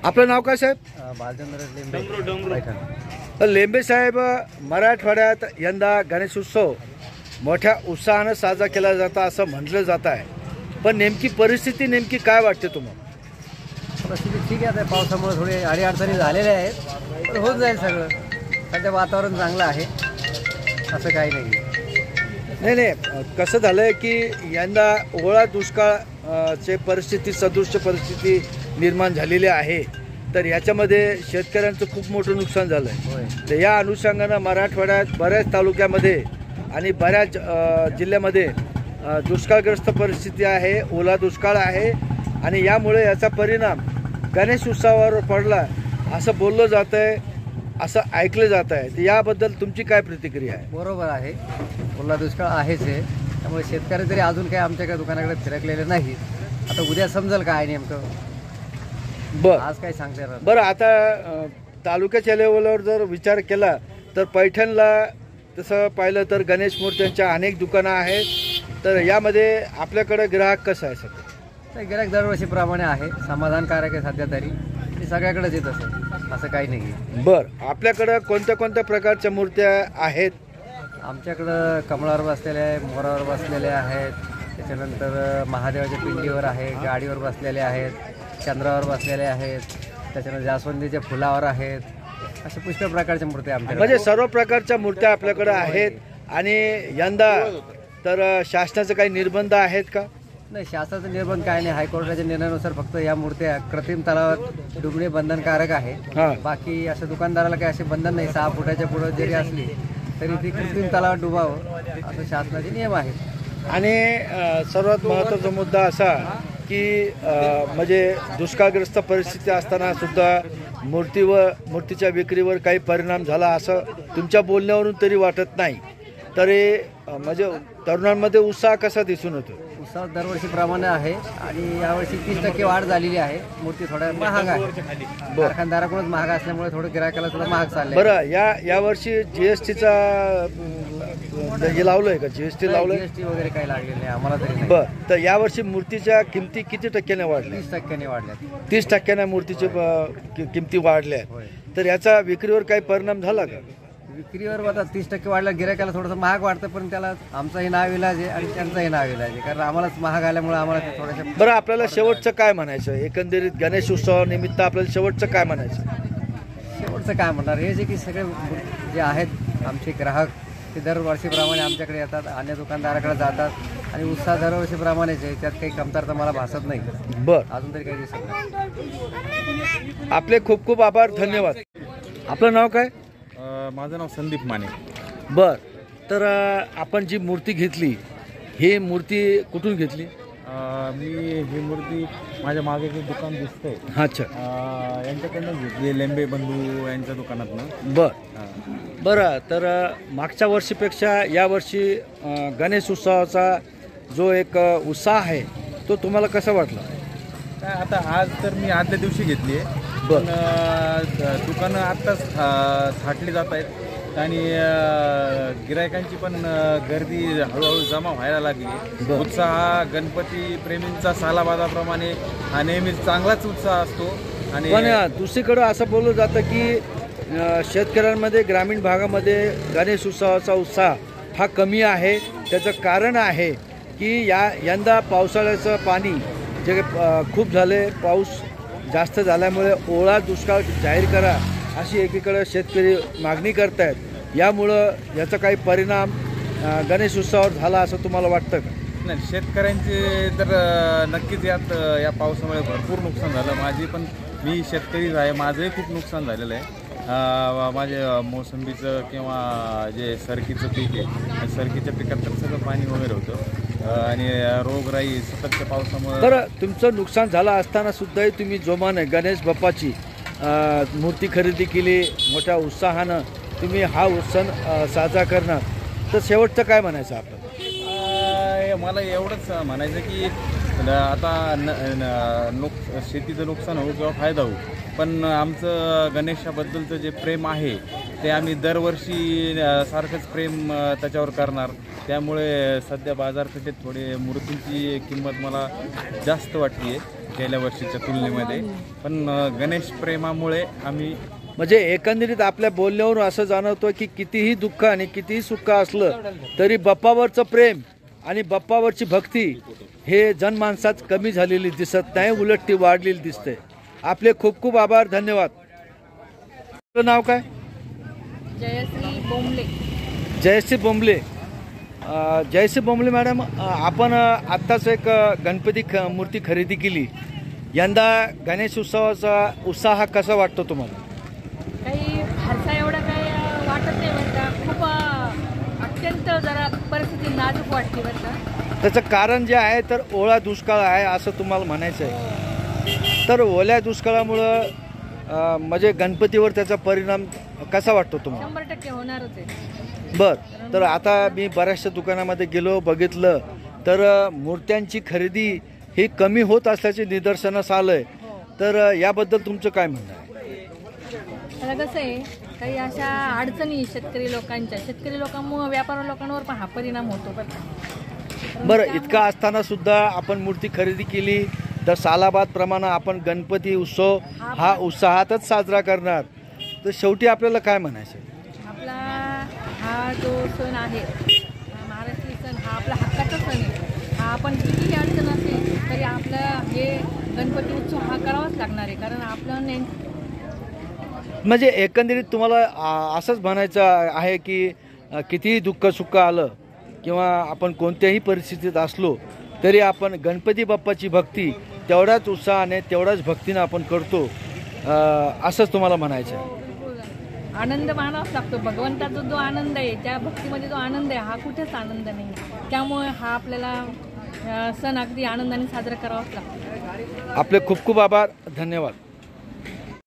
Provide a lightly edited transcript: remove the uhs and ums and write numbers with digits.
आपलं नाव काय साहेब? बालचंद्र लेंबे. लेंबे साहेब, मराठवाड्यात यंदा गणेशोत्सव मोठ्या उत्साहानं साजरा केला जाता असं म्हटलं जात आहे, पण नेमकी परिस्थिती नेमकी काय वाटते तुम्हाला? परिस्थिती ठीक आहे. आता पावसामुळे थोडी अडीअडचणी झालेल्या आहेत, पण होत जाईल सगळं. सध्या वातावरण चांगलं आहे, असं काही नाही. नाही, कसं झालंय की यंदा ओळा दुष्काळ चे परिस्थिती, सदृश्य परिस्थिती निर्माण झालेली आहे, तर याच्यामध्ये शेतकऱ्यांचं खूप मोठं नुकसान झालं आहे. तर या अनुषंगानं मराठवाड्यात बऱ्याच तालुक्यामध्ये आणि बऱ्याच जिल्ह्यामध्ये दुष्काळग्रस्त परिस्थिती आहे, ओला दुष्काळ आहे आणि यामुळे याचा परिणाम गणेश उत्सवावर पडला असं बोललं जात आहे, असं ऐकलं जात आहे. तर याबद्दल तुमची काय प्रतिक्रिया आहे? बरोबर आहे, ओला दुष्काळ आहेच आहे. त्यामुळे शेतकरी तरी अजून काही आमच्या काही दुकानाकडे फिरकलेले नाही. आता उद्या समजेल काय नेमकं, आज काय सांगता येणार. बरं, आता तालुक्याच्या लेवलवर जर विचार केला तर पैठणला तसं पाहिलं तर गणेश मूर्त्यांच्या अनेक दुकानं आहेत, तर यामध्ये आपल्याकडे ग्राहक कसं आहे सध्या? तर गिराईक दरवर्षीप्रमाणे आहे, समाधानकारक आहे सध्या तरी. ते सगळ्याकडेच येत असं काही नाही. बरं, आपल्याकडं कोणत्या कोणत्या प्रकारच्या मूर्त्या आहेत? आमच्याकडं कमळावर बसलेले आहे, मोरावर बसलेले आहेत, त्याच्यानंतर महादेवाच्या पिंडीवर आहे, गाडीवर बसलेले आहेत, चंद्रावर बसलेले आहेत, त्याच्यानंतर जास्वंदीच्या फुलावर आहेत. अशा पुष्कळ प्रकारच्या मूर्त्या आमच्याकडे, म्हणजे सर्व प्रकारच्या मूर्त्या आपल्याकडे आहेत. आणि यंदा तर शासनाचे काही निर्बंध आहेत का? नाही, शासनाचा निर्बंध काय नाही. हायकोर्टाच्या निर्णयानुसार फक्त या मूर्त्या कृत्रिम तलावात डुबणे बंधनकारक आहे. बाकी असं दुकानदाराला काही असे बंधन नाही. 6 फुटाच्या पुढे जरी असली तरी ती कृत्रिम तलावात डुबावं असं शासनाचे नियम आहेत. आणि सर्वात महत्त्वाचा मुद्दा असा की म्हणजे दुष्काळग्रस्त परिस्थिती असताना सुद्धा मूर्तीच्या विक्रीवर काही परिणाम झाला असं तुमच्या बोलण्यावरून तरी वाटत नाही. तरी म्हणजे तरुणांमध्ये उत्साह कसा दिसून येतो? उत्साह दरवर्षीप्रमाणे आहे आणि यावर्षी 30% वाढ झालेली आहे. मूर्ती थोड्या महाग आहे, कारखानदाराकडूनच महाग असल्यामुळे थोडं गिरायकाला थोडं महाग चाललंय. बरं, यावर्षी जीएसटीचा हे लावलंय का? जीएसटी लावलंय? जीएसटी वगैरे काही लागलेलं नाही आम्हाला तरी. बरं, तर यावर्षी मूर्तीच्या किमती किती टक्क्याने वाढल्या? 30% वाढल्या. 30% मूर्तीची किमती वाढल्या. तर याचा विक्रीवर काही परिणाम झाला का? विक्रीवर आता 30% वाढला, गिरायकाला थोडंसं महाग वाटतं, पण त्याला आमचाही नाव इलाज आहे आणि त्यांचाही नाव इलाज आहे, कारण आम्हालाच महाग आल्यामुळे आम्हाला थोड्याशा. बरं, आपल्याला शेवटचं काय म्हणायचं एकंदरीत गणेश उत्सवानिमित्त? आपल्याला शेवटचं काय म्हणायचं? शेवटचं काय म्हणणार, हे जे की सगळे जे आहेत आमचे ग्राहक ते दरवर्षीप्रमाणे आमच्याकडे येतात, अन्य दुकानदाराकडे जातात आणि उत्साह दरवर्षीप्रमाणेच आहे, त्यात काही कमतरता मला भासत नाही. बरं, अजून तरी काही दिसत नाही. आपले खूप खूप आभार, धन्यवाद. आपलं नाव काय? माझं नाव संदीप माने. बर, तर आपण जी मूर्ती घेतली, ही मूर्ती कुठून घेतली? मी ही मूर्ती माझ्या मागे जे दुकान दिसतंय, अच्छा, यांच्याकडनं घेतली, लेंबे बंधू यांच्या दुकानातनं. बरं, तर मागच्या वर्षीपेक्षा यावर्षी गणेश उत्सवाचा जो एक उत्साह आहे तो तुम्हाला कसा वाटला? काय आता आज तर मी आदल्या दिवशी घेतली आहे, पण दुकानं आत्ताच थाटली जात आहेत आणि गिरायकांची पण गर्दी हळूहळू जमा व्हायला लागली. उत्साह हा गणपती प्रेमींचा सालाबादाप्रमाणे हा नेहमीच चांगलाच उत्साह असतो. आणि पण दुसरीकडं असं बोललं जातं की शेतकऱ्यांमध्ये, ग्रामीण भागामध्ये गणेश उत्सवाचा उत्साह हा कमी आहे. त्याचं कारण आहे की यंदा पावसाळ्याचं पाणी जे खूप झाले, पाऊस जास्त झाल्यामुळे ओला दुष्काळ जाहीर करा अशी एकीकडे शेतकरी मागणी करतायत. यामुळं याचा काही परिणाम गणेश उत्सवावर झाला असं तुम्हाला वाटतं का? नाही, शेतकऱ्यांचे तर नक्कीच या पावसामुळे भरपूर नुकसान झालं. मी शेतकरीच आहे, माझंही खूप नुकसान झालेलं आहे. माझे मोसंबीचं किंवा जे सरकीचं पीक आहे, सरकीच्या पिकात तर सगळं पाणी वगैरे होतं आणि रोगराई सततच्या पावसामुळे. बरं, तुमचं नुकसान झालं असताना सुद्धाही तुम्ही जोमाने गणेश बाप्पाची मूर्ती खरेदी केली, मोठ्या उत्साहानं तुम्ही हा उत्सव साजरा करणार, तर शेवटचं काय म्हणायचं आपलं? मला एवढंच म्हणायचं की आता शेतीचं नुकसान होऊ किंवा फायदा होऊ, पण आमचं गणेशाबद्दलचं जे प्रेम आहे ते आम्ही दरवर्षी सारखंच प्रेम त्याच्यावर करणार. त्यामुळे सध्या बाजारपेठेत थोडे मूर्तींची किंमत मला जास्त वाटते आहे. गेल्या वर्षीच्या तुलनेमध्ये. पण गणेश प्रेमामुळे आम्ही म्हणजे एकंदरीत आपल्या बोलण्यावरून असं जाणवतं की कितीही दुःख आणि कितीही सुख असलं तरी बाप्पावरचं प्रेम आणि बाप्पावरची भक्ती हे जनमानसात कमी झालेली दिसत नाही, उलट ती वाढलेली दिसते. आपले खूप खूप आभार, धन्यवाद. आपलं नाव काय? जयश्री बोंबले. जयश्री बोंबले. जयश्री बोंबले मॅडम, आपण आत्ताच एक गणपती मूर्ती खरेदी केली. यंदा गणेश उत्सवाचा उत्साह कसा वाटतो तुम्हाला? काही फारसा एवढा काही वाटत नाही बरं का. खूप अत्यंत जरा परिस्थिती नाजूक वाटते बरं का. त्याचं कारण जे आहे तर ओला दुष्काळ आहे असं तुम्हाला म्हणायचं आहे. तर ओल्या दुष्काळामुळं म्हणजे गणपतीवर त्याचा परिणाम कसा वाटतो तुम्हाला? 100% होणारच आहे. बरं, तर आता मी बऱ्याचशा दुकानामध्ये गेलो, बघितलं तर मूर्त्यांची खरेदी ही कमी होत असल्याचे निदर्शनास आलंय. तर याबद्दल तुमचं काय म्हणणं आहे? त्याला कसं आहे, काही अशा अडचणी शेतकरी लोकांमुळे व्यापारी लोकांवर पण हा परिणाम होतो बरं का. बरं, इतका असताना सुद्धा आपण मूर्ती खरेदी केली तर सालाबाद प्रमाणे आपण गणपती उत्सव हा उत्साहातच साजरा करणार. तर शेवटी आपल्याला काय म्हणायचं? आपला हा जो सण आहे, महाराष्ट्रीय सण, हा आपला हक्काचा सण आहे. हा आपण कितीही अडचण असेल तरी आपला हे गणपती उत्सव हा करावाच लागणार आहे. कारण आपलं म्हणजे एकंदरीत तुम्हाला असंच म्हणायचं आहे की कितीही दुःख सुख आलं किंवा आपण कोणत्याही परिस्थितीत असलो तरी आपण गणपती बाप्पाची भक्ती तेवढ्याच उत्साहाने तेवढ्याच भक्तीनं आपण करतो, असंच तुम्हाला म्हणायचं आहे. आनंद मानावाच लागतो. भगवंताचा जो आनंद आहे, त्या भक्तीमध्ये जो आनंद आहे, हा कुठेच आनंद नाही. त्यामुळे हा आपल्याला सण अगदी आनंदाने साजरा करावाच लागतो. आपले खूप खूप आभार, धन्यवाद.